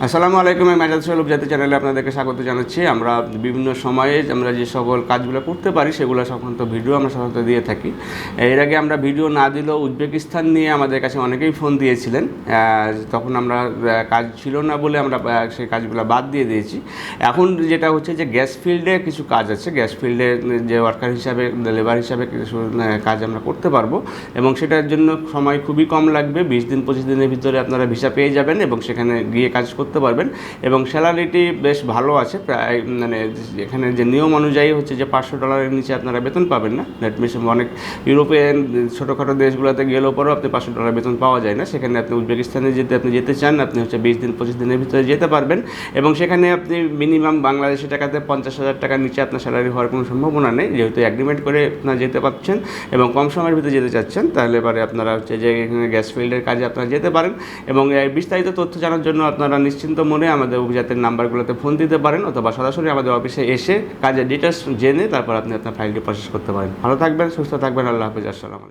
আসসালামু আলাইকুম। আমি মেজাজ সোহেল উপজাতি চ্যানেলে আপনাদেরকে স্বাগত জানাচ্ছি। আমরা বিভিন্ন সময়ে আমরা যে সকল কাজগুলো করতে পারি সেগুলো সংক্রান্ত ভিডিও আমরা সাধারণত দিয়ে থাকি। এর আগে আমরা ভিডিও না দিলেও উজবেকিস্তান নিয়ে আমাদের কাছে অনেকেই ফোন দিয়েছিলেন। তখন আমরা কাজ ছিল না বলে আমরা সেই কাজগুলো বাদ দিয়ে দিয়েছি। এখন যেটা হচ্ছে যে গ্যাস ফিল্ডে কিছু কাজ আছে, গ্যাস ফিল্ডে যে ওয়ার্কার হিসাবে, লেবার হিসাবে কিছু কাজ আমরা করতে পারবো এবং সেটার জন্য সময় খুবই কম লাগবে। 20 দিন 25 দিনের ভিতরে আপনারা ভিসা পেয়ে যাবেন এবং সেখানে গিয়ে কাজ করতে পারবেন এবং স্যালারিটি বেশ ভালো আছে। প্রায় এখানে যে নিয়ম অনুযায়ী হচ্ছে যে $500 নিচে আপনারা বেতন পাবেন না। দ্যাট মিনস অনেক ইউরোপিয়ান ছোটোখাটো দেশগুলোতে গেলেও পরেও আপনি $500 বেতন পাওয়া যায় না। সেখানে আপনি উজবেকিস্তানে আপনি যেতে চান, আপনি হচ্ছে 20 দিন 25 দিনের ভিতরে যেতে পারবেন এবং সেখানে আপনি মিনিমাম বাংলাদেশি টাকাতে 50,000 টাকার নিচে আপনার স্যালারি হওয়ার কোনো সম্ভাবনা নেই। যেহেতু অ্যাগ্রিমেন্ট করে আপনারা যেতে পারছেন এবং কম সময়ের ভিতরে যেতে চাচ্ছেন, তাহলে এবারে আপনারা হচ্ছে যে এখানে গ্যাস ফিল্ডের কাজে আপনারা যেতে পারেন এবং বিস্তারিত তথ্য জানার জন্য আপনারা নিশ্চিন্ত মনে আমাদের অভিজাতের নাম্বারগুলোতে ফোন দিতে পারেন অথবা সরাসরি আমাদের অফিসে এসে কাজের ডিটেলস জেনে তারপর আপনি আপনার ফাইলটি প্রসেস করতে পারেন। ভালো থাকবেন, সুস্থ থাকবেন। আল্লাহ হাফেজ। আসসালামু আলাইকুম।